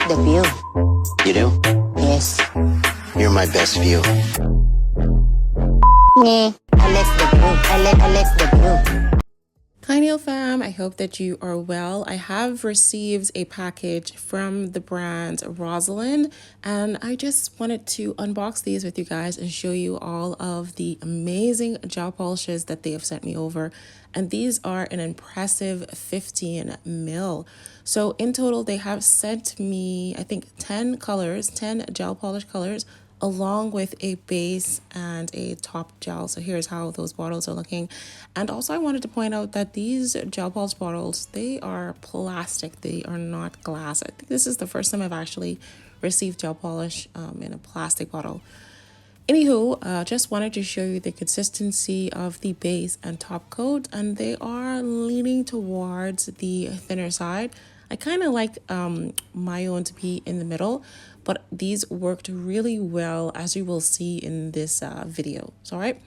the view. You do? Yes. You're my best view. Yeah, I like the view. I like the view. Hi Nail Fam, I hope that you are well. I have received a package from the brand Rosalind and I just wanted to unbox these with you guys and show you all of the amazing gel polishes that they have sent me over. And these are an impressive 15 mil. So in total, they have sent me, I think 10 colors, 10 gel polish colors, along with a base and a top gel. So here's how those bottles are looking. And also I wanted to point out that these gel polish bottles, they are plastic, they are not glass. I think this is the first time I've actually received gel polish in a plastic bottle. Anywho, just wanted to show you the consistency of the base and top coat, and they are leaning towards the thinner side. I kind of like my own to be in the middle, but these worked really well, as you will see in this video. So, all right.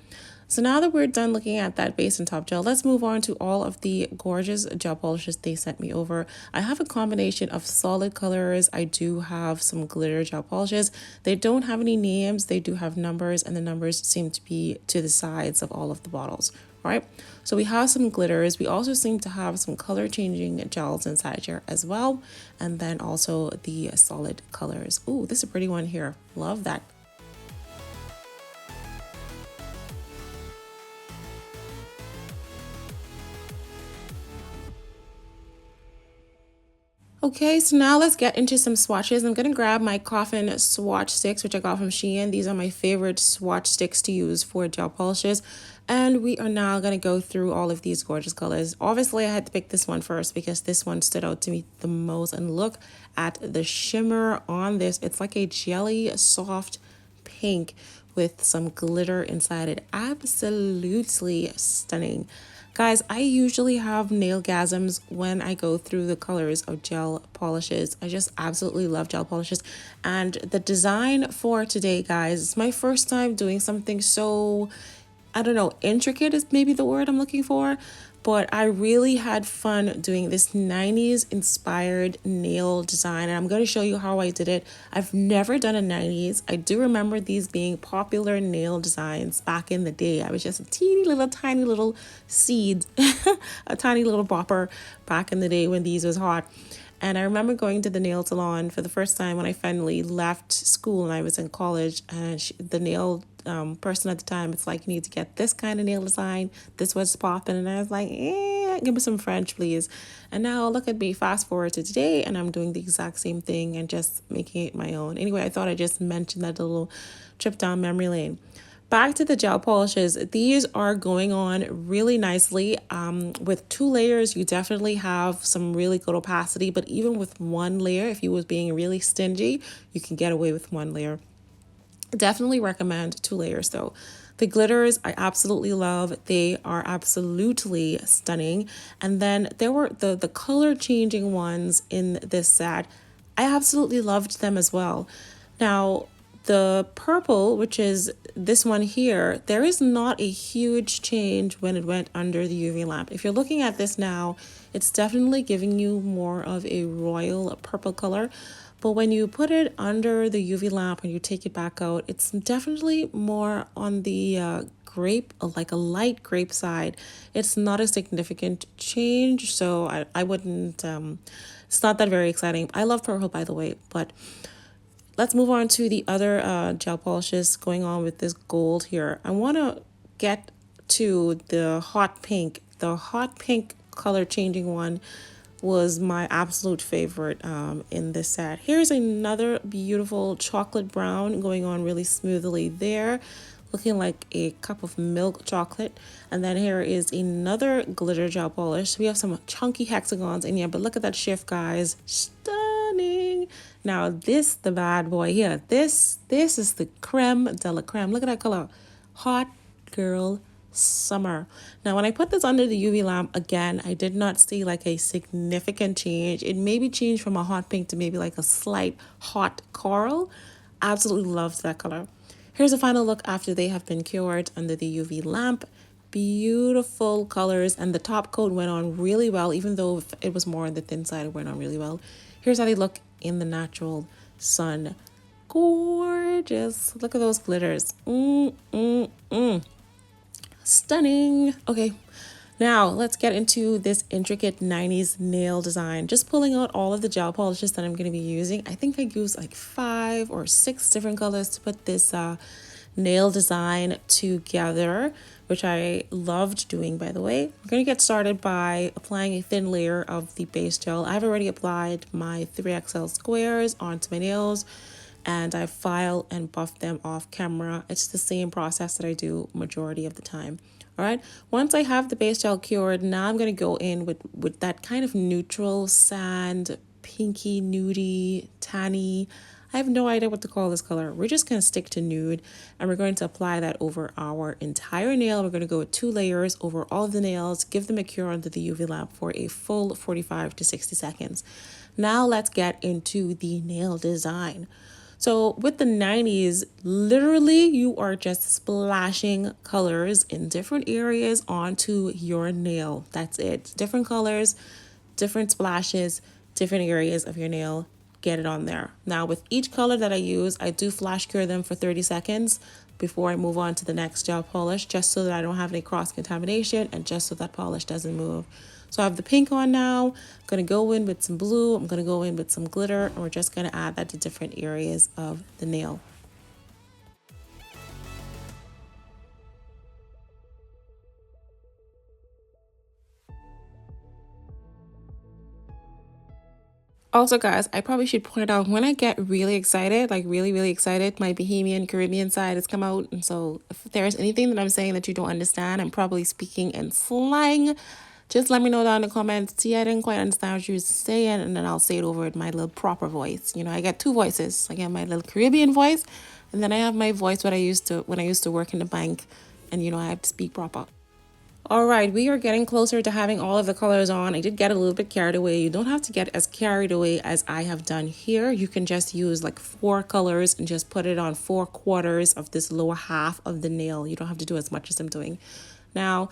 So now that we're done looking at that base and top gel, let's move on to all of the gorgeous gel polishes they sent me over. I have a combination of solid colors. I do have some glitter gel polishes. They don't have any names. They do have numbers, and the numbers seem to be to the sides of all of the bottles. All right, so we have some glitters. We also seem to have some color changing gels inside here as well. And then also the solid colors. Ooh, this is a pretty one here. Love that. Okay, so now let's get into some swatches. I'm going to grab my Coffin swatch sticks, which I got from Shein. These are my favorite swatch sticks to use for gel polishes. And we are now going to go through all of these gorgeous colors. Obviously, I had to pick this one first because this one stood out to me the most. And look at the shimmer on this. It's like a jelly soft pink with some glitter inside it. Absolutely stunning. Guys, I usually have nail gasms when I go through the colors of gel polishes. I just absolutely love gel polishes. And the design for today, guys, it's my first time doing something so, I don't know, intricate is maybe the word I'm looking for. But I really had fun doing this 90s inspired nail design. And I'm going to show you how I did it. I've never done a 90s. I do remember these being popular nail designs back in the day. I was just a teeny little, tiny little seed, a tiny little bopper back in the day when these was hot. And I remember going to the nail salon for the first time when I finally left school and I was in college. And the nail person at the time, it's like, you need to get this kind of nail design. This was popping. And I was like, give me some French, please. And now look at me, fast forward to today, and I'm doing the exact same thing and just making it my own. Anyway, I thought I'd just mention that little trip down memory lane. Back to the gel polishes. These are going on really nicely. With 2 layers, you definitely have some really good opacity, but even with 1 layer, if you was being really stingy, you can get away with 1 layer. Definitely recommend 2 layers though. The glitters I absolutely love. They are absolutely stunning. And then there were the color changing ones in this set. I absolutely loved them as well. Now, the purple, which is this one here, there is not a huge change when it went under the UV lamp. If you're looking at this now, it's definitely giving you more of a royal purple color. But when you put it under the UV lamp and you take it back out, it's definitely more on the grape, like a light grape side. It's not a significant change, so I wouldn't, it's not that very exciting. I love purple, by the way, but let's move on to the other gel polishes going on with this gold here. I want to get to the hot pink. The hot pink color changing one was my absolute favorite in this set. Here's another beautiful chocolate brown going on really smoothly there, looking like a cup of milk chocolate. And then here is another glitter gel polish. We have some chunky hexagons in here, but look at that shift, guys. Stunning. Now this, the bad boy here, this is the creme de la creme. Look at that color. Hot girl summer. Now when I put this under the UV lamp again, I did not see like a significant change. It maybe changed from a hot pink to maybe like a slight hot coral. Absolutely loved that color. Here's a final look after they have been cured under the UV lamp. Beautiful colors, and the top coat went on really well, even though it was more on the thin side, it went on really well. Here's how they look in the natural sun. Gorgeous. Look at those glitters. Stunning. Okay, now let's get into this intricate 90s nail design. Just pulling out all of the gel polishes that I'm going to be using. I think I used like 5 or 6 different colors to put this nail design together, which I loved doing, by the way. I'm going to get started by applying a thin layer of the base gel. I've already applied my 3XL squares onto my nails, and I file and buff them off camera. It's the same process that I do majority of the time. All right, once I have the base gel cured, now I'm going to go in with that kind of neutral sand, pinky, nudie, tanny. I have no idea what to call this color. We're just going to stick to nude, and we're going to apply that over our entire nail. We're going to go with 2 layers over all of the nails, give them a cure under the UV lamp for a full 45 to 60 seconds. Now let's get into the nail design. So with the 90s, literally you are just splashing colors in different areas onto your nail. That's it. Different colors, different splashes, different areas of your nail. Get it on there. Now with each color that I use, I do flash cure them for 30 seconds before I move on to the next gel polish, just so that I don't have any cross contamination and just so that polish doesn't move. So I have the pink on now. I'm going to go in with some blue. I'm going to go in with some glitter, and we're just going to add that to different areas of the nail. Also, guys, I probably should point out, when I get really excited, like really excited, my Bahamian Caribbean side has come out. And so if there's anything that I'm saying that you don't understand, I'm probably speaking in slang. Just let me know down in the comments. See, I didn't quite understand what you were saying, and then I'll say it over with my little proper voice. You know, I got 2 voices. I got my little Caribbean voice, and then I have my voice when I used to work in the bank, and you know, I have to speak proper. All right, we are getting closer to having all of the colors on. I did get a little bit carried away. You don't have to get as carried away as I have done here. You can just use like 4 colors and just put it on 4 quarters of this lower half of the nail. You don't have to do as much as I'm doing. Now,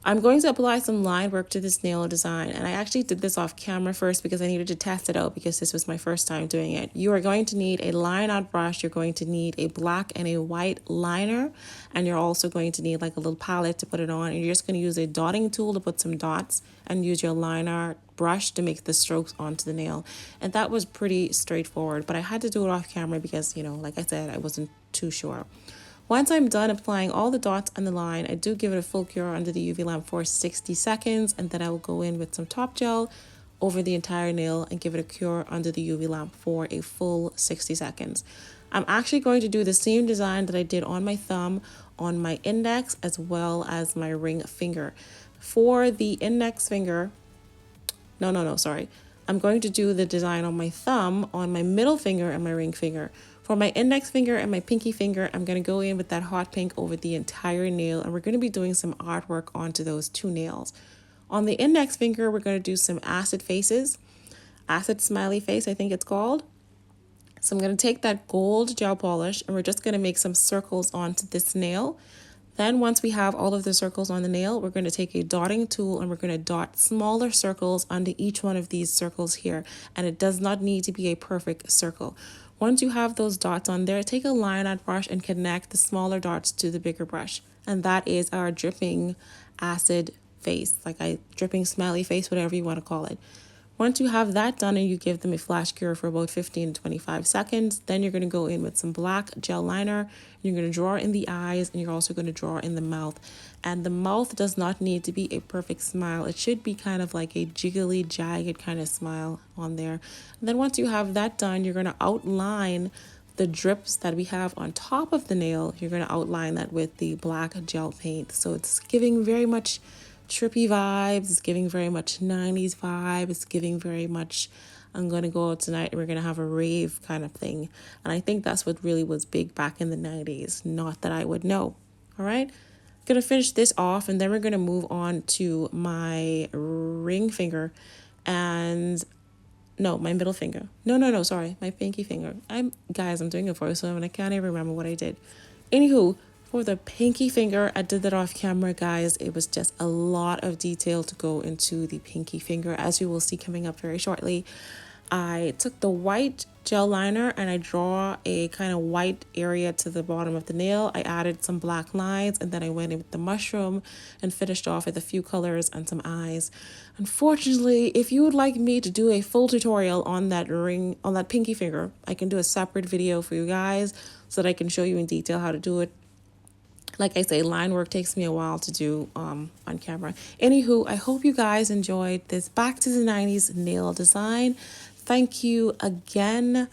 I'm going to apply some line work to this nail design, and I actually did this off camera first because I needed to test it out because this was my first time doing it. You are going to need a line art brush, you're going to need a black and a white liner, and you're also going to need like a little palette to put it on, and you're just going to use a dotting tool to put some dots and use your line art brush to make the strokes onto the nail. And that was pretty straightforward, but I had to do it off camera because, you know, like I said, I wasn't too sure. Once I'm done applying all the dots on the line, I do give it a full cure under the UV lamp for 60 seconds, and then I will go in with some top gel over the entire nail and give it a cure under the UV lamp for a full 60 seconds. I'm actually going to do the same design that I did on my thumb, on my index, as well as my ring finger. For the index finger, sorry. I'm going to do the design on my thumb, on my middle finger, and my ring finger. For my index finger and my pinky finger, I'm going to go in with that hot pink over the entire nail, and we're going to be doing some artwork onto those 2 nails. On the index finger, we're going to do some acid faces, acid smiley face, I think it's called. So I'm going to take that gold gel polish, and we're just going to make some circles onto this nail. Then once we have all of the circles on the nail, we're going to take a dotting tool and we're going to dot smaller circles under each one of these circles here. And it does not need to be a perfect circle. Once you have those dots on there, take a line art brush and connect the smaller dots to the bigger brush. And that is our dripping acid face, like a dripping smiley face, whatever you want to call it. Once you have that done and you give them a flash cure for about 15 to 25 seconds, then you're going to go in with some black gel liner. You're going to draw in the eyes, and you're also going to draw in the mouth. And the mouth does not need to be a perfect smile. It should be kind of like a jiggly, jagged kind of smile on there. And then once you have that done, you're going to outline the drips that we have on top of the nail. You're going to outline that with the black gel paint. So it's giving very much trippy vibes. It's giving very much 90s vibe. It's giving very much, I'm going to go out tonight and we're going to have a rave kind of thing. And I think that's what really was big back in the 90s. Not that I would know. All right. Going to finish this off, and then we're going to move on to my ring finger and my middle finger. Sorry. My pinky finger. I'm doing a voiceover and I can't even remember what I did. Anywho, for the pinky finger, I did that off camera, guys. It was just a lot of detail to go into the pinky finger, as you will see coming up very shortly. I took the white gel liner and I draw a kind of white area to the bottom of the nail. I added some black lines and then I went in with the mushroom and finished off with a few colors and some eyes. Unfortunately, if you would like me to do a full tutorial on that ring, on that pinky finger, I can do a separate video for you guys so that I can show you in detail how to do it. Like I say, line work takes me a while to do on camera. Anywho, I hope you guys enjoyed this back to the 90s nail design. Thank you again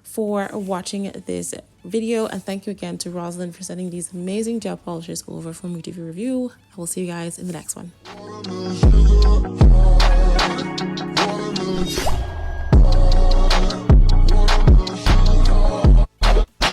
for watching this video, and thank you again to Rosalind for sending these amazing gel polishes over for me to review. I will see you guys in the next one.